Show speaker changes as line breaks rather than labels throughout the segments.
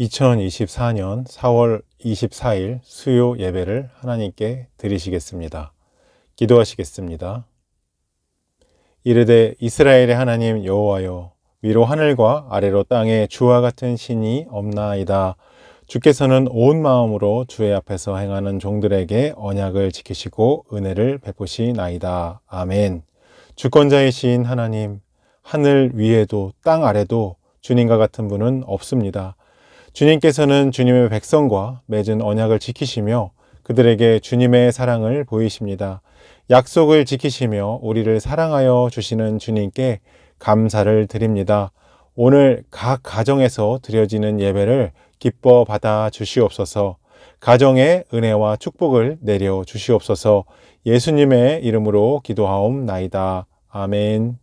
2024년 4월 24일 수요 예배를 하나님께 드리시겠습니다. 기도하시겠습니다. 이르되 이스라엘의 하나님 여호와여, 위로 하늘과 아래로 땅에 주와 같은 신이 없나이다. 주께서는 온 마음으로 주의 앞에서 행하는 종들에게 언약을 지키시고 은혜를 베푸시나이다. 아멘. 주권자이신 하나님, 하늘 위에도 땅 아래도 주님과 같은 분은 없습니다. 주님께서는 주님의 백성과 맺은 언약을 지키시며 그들에게 주님의 사랑을 보이십니다. 약속을 지키시며 우리를 사랑하여 주시는 주님께 감사를 드립니다. 오늘 각 가정에서 드려지는 예배를 기뻐 받아 주시옵소서. 가정의 은혜와 축복을 내려 주시옵소서. 예수님의 이름으로 기도하옵나이다. 아멘.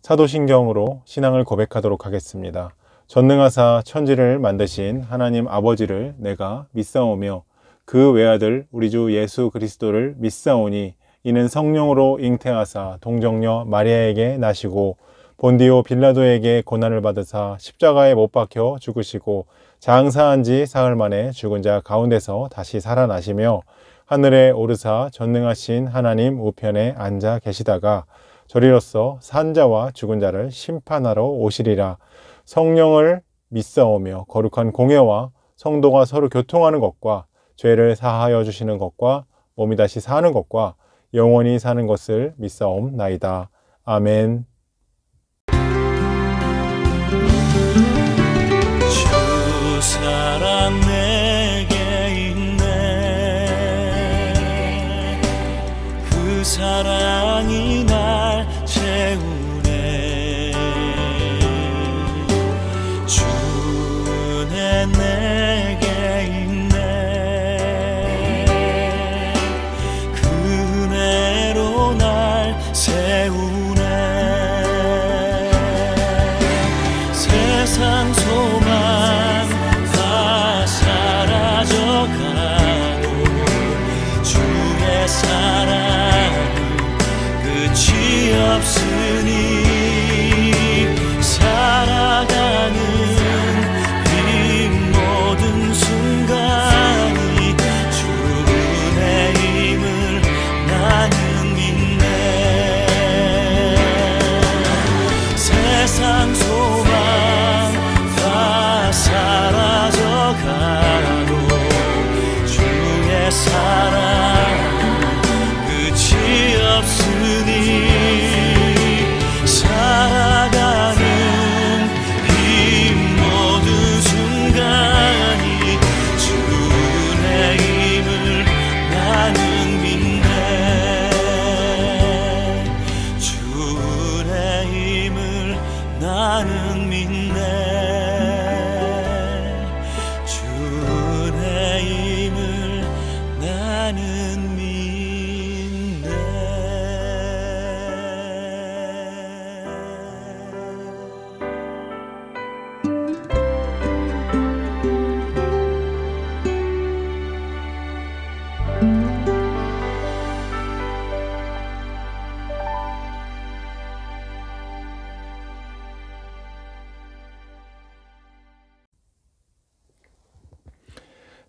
사도신경으로 신앙을 고백하도록 하겠습니다. 전능하사 천지를 만드신 하나님 아버지를 내가 믿사오며 그 외아들 우리 주 예수 그리스도를 믿사오니 이는 성령으로 잉태하사 동정녀 마리아에게 나시고 본디오 빌라도에게 고난을 받으사 십자가에 못 박혀 죽으시고 장사한 지 사흘 만에 죽은 자 가운데서 다시 살아나시며 하늘에 오르사 전능하신 하나님 우편에 앉아 계시다가 저리로서 산자와 죽은 자를 심판하러 오시리라. 성령을 믿사오며 거룩한 공예와 성도가 서로 교통하는 것과 죄를 사하여 주시는 것과 몸이 다시 사는 것과 영원히 사는 것을 믿사옵나이다. 아멘.
주 사랑 내게 있네. 그 사랑이 날 채우네. 주 은혜 내게 있네. 그 은혜로 날 세우네. 세상 소망 다 사라져가고 주의 사랑은 끝이 없으니 살아가는 이 모든 순간이 주 은혜임을 나는 믿네. 세상 소망 다 사라져가고 주의 사랑 끝이 없으니 살아가는 이 모든 순간이 주 은혜임을 나는 믿네. 주 은혜임을 나는 믿네. 주 은혜임을 나는 믿네.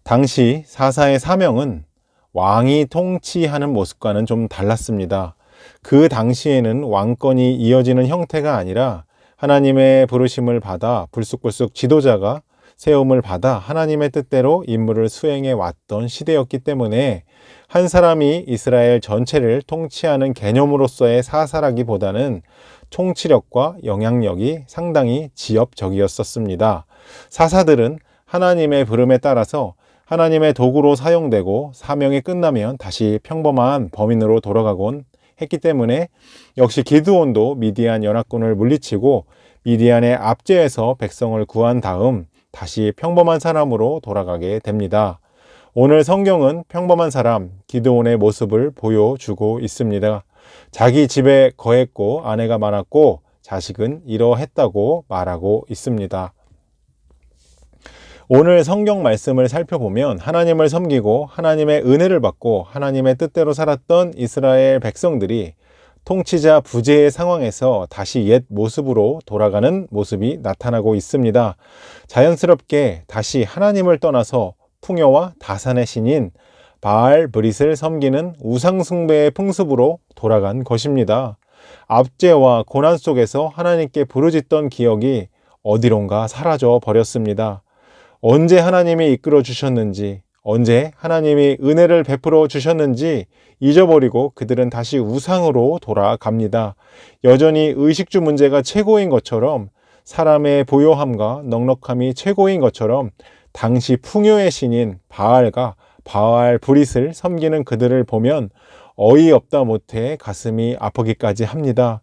당시 사사의 사명은 왕이 통치하는 모습과는 좀 달랐습니다. 그 당시에는 왕권이 이어지는 형태가 아니라 하나님의 부르심을 받아 불쑥불쑥 지도자가 세움을 받아 하나님의 뜻대로 임무를 수행해 왔던 시대였기 때문에 한 사람이 이스라엘 전체를 통치하는 개념으로서의 사사라기보다는 통치력과 영향력이 상당히 지엽적이었습니다. 사사들은 하나님의 부름에 따라서 하나님의 도구로 사용되고 사명이 끝나면 다시 평범한 범인으로 돌아가곤 했기 때문에 역시 기드온도 미디안 연합군을 물리치고 미디안의 압제에서 백성을 구한 다음 다시 평범한 사람으로 돌아가게 됩니다. 오늘 성경은 평범한 사람 기드온의 모습을 보여주고 있습니다. 자기 집에 거했고 아내가 많았고 자식은 이러했다고 말하고 있습니다. 오늘 성경 말씀을 살펴보면 하나님을 섬기고 하나님의 은혜를 받고 하나님의 뜻대로 살았던 이스라엘 백성들이 통치자 부재의 상황에서 다시 옛 모습으로 돌아가는 모습이 나타나고 있습니다. 자연스럽게 다시 하나님을 떠나서 풍요와 다산의 신인 바알 브릿을 섬기는 우상숭배의 풍습으로 돌아간 것입니다. 압제와 고난 속에서 하나님께 부르짖던 기억이 어디론가 사라져 버렸습니다. 언제 하나님이 이끌어 주셨는지, 언제 하나님이 은혜를 베풀어 주셨는지 잊어버리고 그들은 다시 우상으로 돌아갑니다. 여전히 의식주 문제가 최고인 것처럼, 사람의 부요함과 넉넉함이 최고인 것처럼 당시 풍요의 신인 바알과 바알 브릿을 섬기는 그들을 보면 어이없다 못해 가슴이 아프기까지 합니다.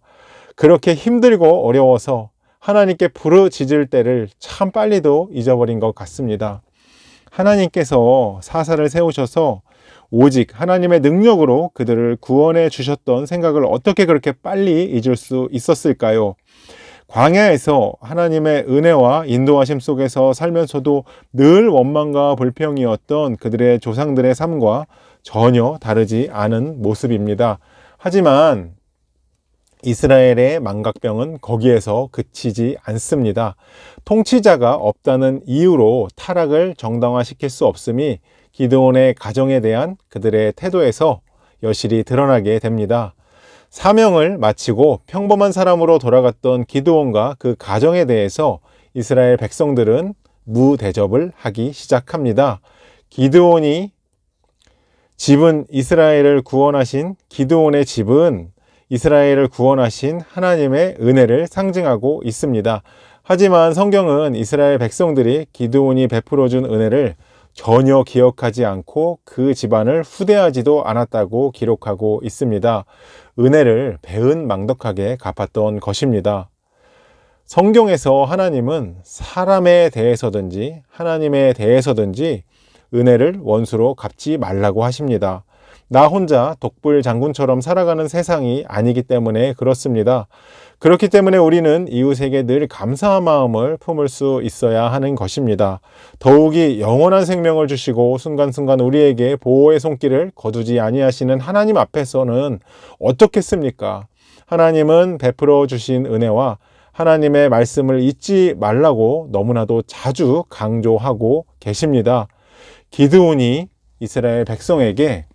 그렇게 힘들고 어려워서 하나님께 부르짖을 때를 참 빨리도 잊어버린 것 같습니다. 하나님께서 사사를 세우셔서 오직 하나님의 능력으로 그들을 구원해 주셨던 생각을 어떻게 그렇게 빨리 잊을 수 있었을까요? 광야에서 하나님의 은혜와 인도하심 속에서 살면서도 늘 원망과 불평이었던 그들의 조상들의 삶과 전혀 다르지 않은 모습입니다. 하지만 이스라엘의 망각병은 거기에서 그치지 않습니다. 통치자가 없다는 이유로 타락을 정당화시킬 수 없음이 기드온의 가정에 대한 그들의 태도에서 여실히 드러나게 됩니다. 사명을 마치고 평범한 사람으로 돌아갔던 기드온과 그 가정에 대해서 이스라엘 백성들은 무대접을 하기 시작합니다. 기드온이 집은 이스라엘을 구원하신 기드온의 집은 이스라엘을 구원하신 하나님의 은혜를 상징하고 있습니다. 하지만 성경은 이스라엘 백성들이 기드온이 베풀어준 은혜를 전혀 기억하지 않고 그 집안을 후대하지도 않았다고 기록하고 있습니다. 은혜를 배은망덕하게 갚았던 것입니다. 성경에서 하나님은 사람에 대해서든지 하나님에 대해서든지 은혜를 원수로 갚지 말라고 하십니다. 나 혼자 독불 장군처럼 살아가는 세상이 아니기 때문에 그렇습니다. 그렇기 때문에 우리는 이웃에게 늘 감사한 마음을 품을 수 있어야 하는 것입니다. 더욱이 영원한 생명을 주시고 순간순간 우리에게 보호의 손길을 거두지 아니하시는 하나님 앞에서는 어떻겠습니까? 하나님은 베풀어 주신 은혜와 하나님의 말씀을 잊지 말라고 너무나도 자주 강조하고 계십니다. 기드온이 이스라엘 백성에게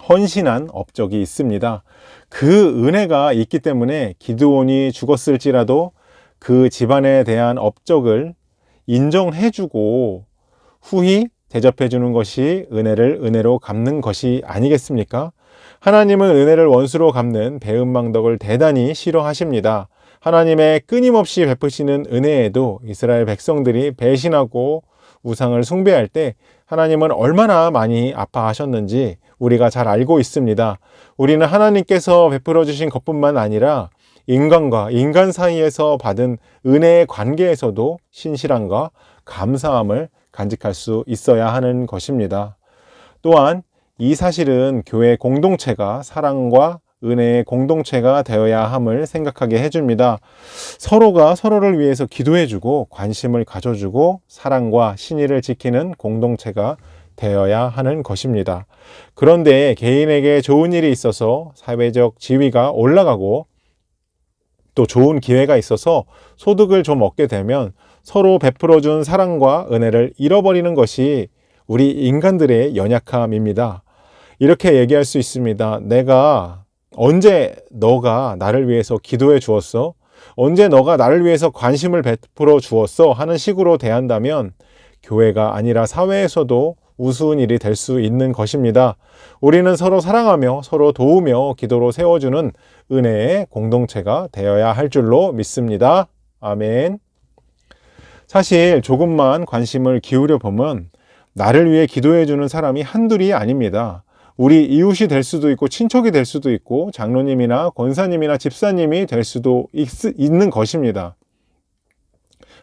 헌신한 업적이 있습니다. 그 은혜가 있기 때문에 기드온이 죽었을지라도 그 집안에 대한 업적을 인정해주고 후히 대접해주는 것이 은혜를 은혜로 갚는 것이 아니겠습니까? 하나님은 은혜를 원수로 갚는 배은망덕을 대단히 싫어하십니다. 하나님의 끊임없이 베푸시는 은혜에도 이스라엘 백성들이 배신하고 우상을 숭배할 때 하나님은 얼마나 많이 아파하셨는지 우리가 잘 알고 있습니다. 우리는 하나님께서 베풀어 주신 것뿐만 아니라 인간과 인간 사이에서 받은 은혜의 관계에서도 신실함과 감사함을 간직할 수 있어야 하는 것입니다. 또한 이 사실은 교회 공동체가 사랑과 은혜의 공동체가 되어야 함을 생각하게 해줍니다. 서로가 서로를 위해서 기도해주고 관심을 가져주고 사랑과 신의를 지키는 공동체가 되어야 하는 것입니다. 그런데 개인에게 좋은 일이 있어서 사회적 지위가 올라가고 또 좋은 기회가 있어서 소득을 좀 얻게 되면 서로 베풀어준 사랑과 은혜를 잃어버리는 것이 우리 인간들의 연약함입니다. 이렇게 얘기할 수 있습니다. 내가 언제 너가 나를 위해서 기도해 주었어? 언제 너가 나를 위해서 관심을 베풀어 주었어? 하는 식으로 대한다면 교회가 아니라 사회에서도 우스운 일이 될 수 있는 것입니다. 우리는 서로 사랑하며 서로 도우며 기도로 세워주는 은혜의 공동체가 되어야 할 줄로 믿습니다. 아멘. 사실 조금만 관심을 기울여 보면 나를 위해 기도해 주는 사람이 한둘이 아닙니다. 우리 이웃이 될 수도 있고 친척이 될 수도 있고 장로님이나 권사님이나 집사님이 될 수도 있는 것입니다.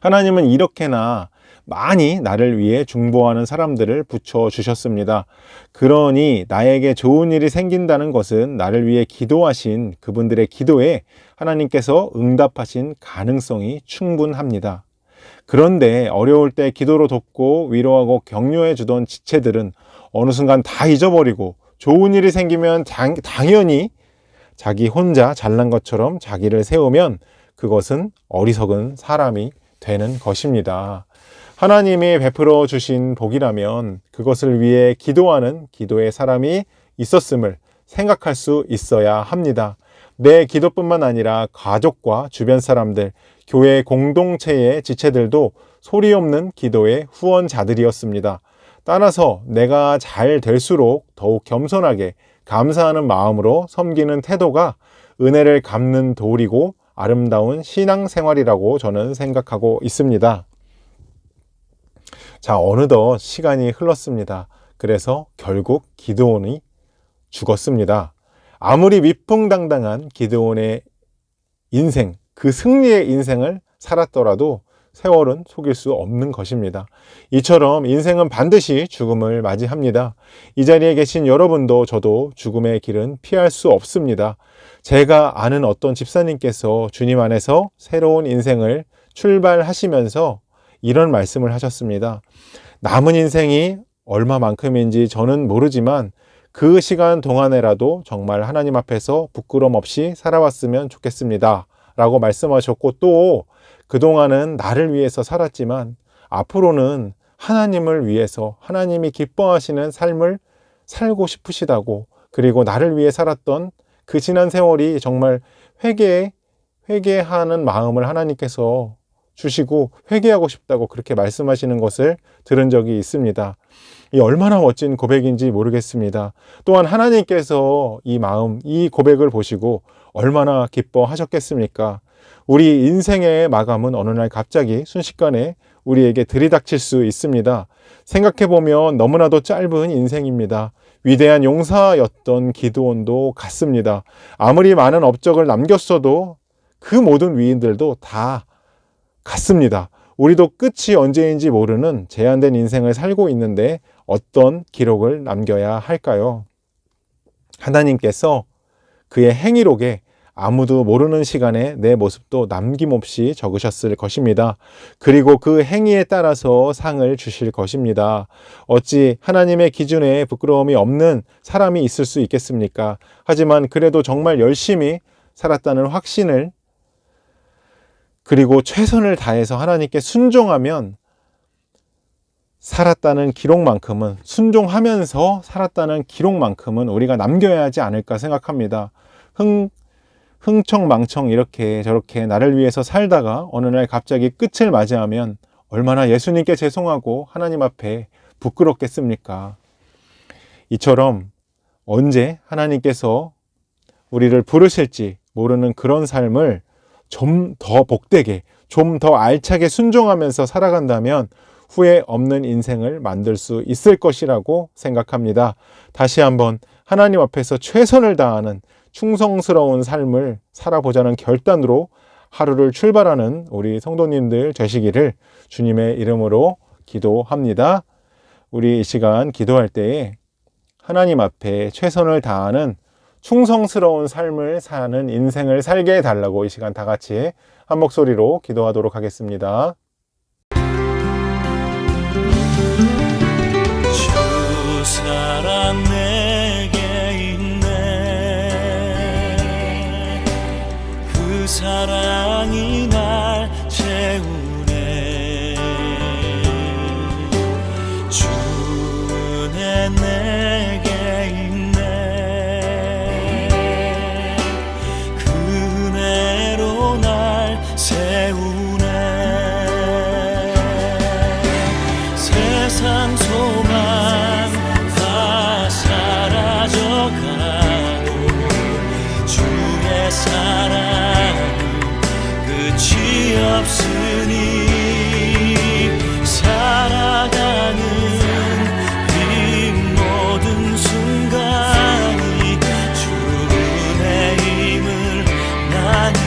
하나님은 이렇게나 많이 나를 위해 중보하는 사람들을 붙여주셨습니다. 그러니 나에게 좋은 일이 생긴다는 것은 나를 위해 기도하신 그분들의 기도에 하나님께서 응답하신 가능성이 충분합니다. 그런데 어려울 때 기도로 돕고 위로하고 격려해 주던 지체들은 어느 순간 다 잊어버리고 좋은 일이 생기면 당연히 자기 혼자 잘난 것처럼 자기를 세우면 그것은 어리석은 사람이 되는 것입니다. 하나님이 베풀어 주신 복이라면 그것을 위해 기도하는 기도의 사람이 있었음을 생각할 수 있어야 합니다. 내 기도뿐만 아니라 가족과 주변 사람들, 교회 공동체의 지체들도 소리 없는 기도의 후원자들이었습니다. 따라서 내가 잘 될수록 더욱 겸손하게 감사하는 마음으로 섬기는 태도가 은혜를 갚는 도리고 아름다운 신앙생활이라고 저는 생각하고 있습니다. 자, 어느덧 시간이 흘렀습니다. 그래서 결국 기드온이 죽었습니다. 아무리 위풍당당한 기드온의 인생, 그 승리의 인생을 살았더라도 세월은 속일 수 없는 것입니다. 이처럼 인생은 반드시 죽음을 맞이합니다. 이 자리에 계신 여러분도 저도 죽음의 길은 피할 수 없습니다. 제가 아는 어떤 집사님께서 주님 안에서 새로운 인생을 출발하시면서 이런 말씀을 하셨습니다. 남은 인생이 얼마만큼인지 저는 모르지만 그 시간 동안에라도 정말 하나님 앞에서 부끄럼 없이 살아왔으면 좋겠습니다 라고 말씀하셨고, 또 그동안은 나를 위해서 살았지만 앞으로는 하나님을 위해서 하나님이 기뻐하시는 삶을 살고 싶으시다고, 그리고 나를 위해 살았던 그 지난 세월이 정말 회개하는 마음을 하나님께서 주시고 회개하고 싶다고 그렇게 말씀하시는 것을 들은 적이 있습니다. 이 얼마나 멋진 고백인지 모르겠습니다. 또한 하나님께서 이 마음, 이 고백을 보시고 얼마나 기뻐하셨겠습니까? 우리 인생의 마감은 어느 날 갑자기 순식간에 우리에게 들이닥칠 수 있습니다. 생각해보면 너무나도 짧은 인생입니다. 위대한 용사였던 기드온도 같습니다. 아무리 많은 업적을 남겼어도 그 모든 위인들도 다 같습니다. 우리도 끝이 언제인지 모르는 제한된 인생을 살고 있는데 어떤 기록을 남겨야 할까요? 하나님께서 그의 행위록에 아무도 모르는 시간에 내 모습도 남김없이 적으셨을 것입니다. 그리고 그 행위에 따라서 상을 주실 것입니다. 어찌 하나님의 기준에 부끄러움이 없는 사람이 있을 수 있겠습니까? 하지만 그래도 정말 열심히 살았다는 확신을, 그리고 최선을 다해서 하나님께 순종하면 살았다는 기록만큼은, 순종하면서 살았다는 기록만큼은 우리가 남겨야 하지 않을까 생각합니다. 흥청망청 이렇게 저렇게 나를 위해서 살다가 어느 날 갑자기 끝을 맞이하면 얼마나 예수님께 죄송하고 하나님 앞에 부끄럽겠습니까? 이처럼 언제 하나님께서 우리를 부르실지 모르는 그런 삶을 좀 더 복되게, 좀 더 알차게 순종하면서 살아간다면 후회 없는 인생을 만들 수 있을 것이라고 생각합니다. 다시 한번 하나님 앞에서 최선을 다하는 충성스러운 삶을 살아보자는 결단으로 하루를 출발하는 우리 성도님들 되시기를 주님의 이름으로 기도합니다. 우리 이 시간 기도할 때에 하나님 앞에 최선을 다하는 충성스러운 삶을 사는 인생을 살게 해달라고 이 시간 다 같이 한 목소리로 기도하도록 하겠습니다.
주 사랑 내게 있네. 그 사랑이 날 채우네. 주 은혜 내게 세우네. 세상 소망 다 사라져가고 주의 사랑 끝이 없으니 살아가는 이 모든 순간이 주의 힘을 나는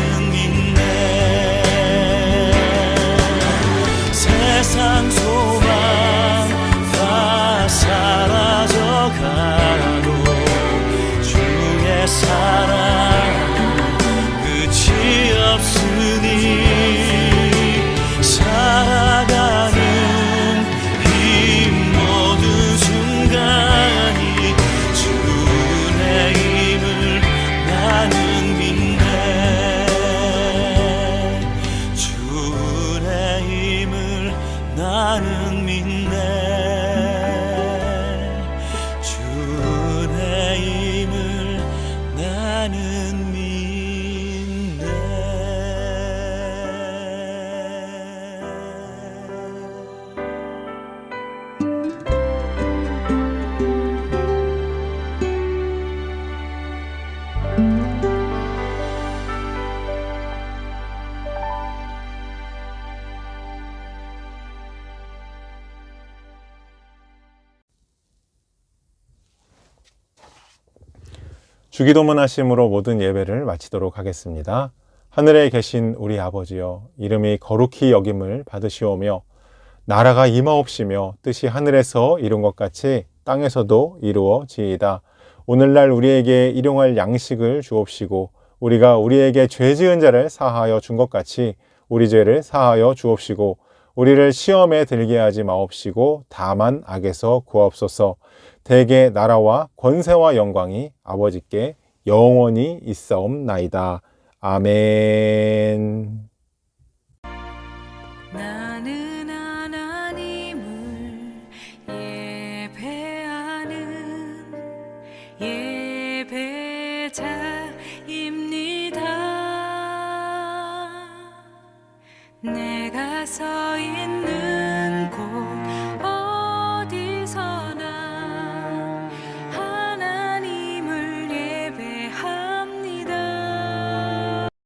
세상 소망 다 사라져가도 주의 사랑 끝이 없으니
주기도문 하심으로 모든 예배를 마치도록 하겠습니다. 하늘에 계신 우리 아버지여, 이름이 거룩히 여김을 받으시오며 나라가 임하옵시며 뜻이 하늘에서 이룬 것 같이 땅에서도 이루어지이다. 오늘날 우리에게 일용할 양식을 주옵시고 우리가 우리에게 죄 지은 자를 사하여 준 것 같이 우리 죄를 사하여 주옵시고 우리를 시험에 들게 하지 마옵시고 다만 악에서 구하옵소서. 대개 나라와 권세와 영광이 아버지께 영원히 있사옵나이다. 아멘.
나는 하나님을 예배하는 예배자입니다. 내가 서 있는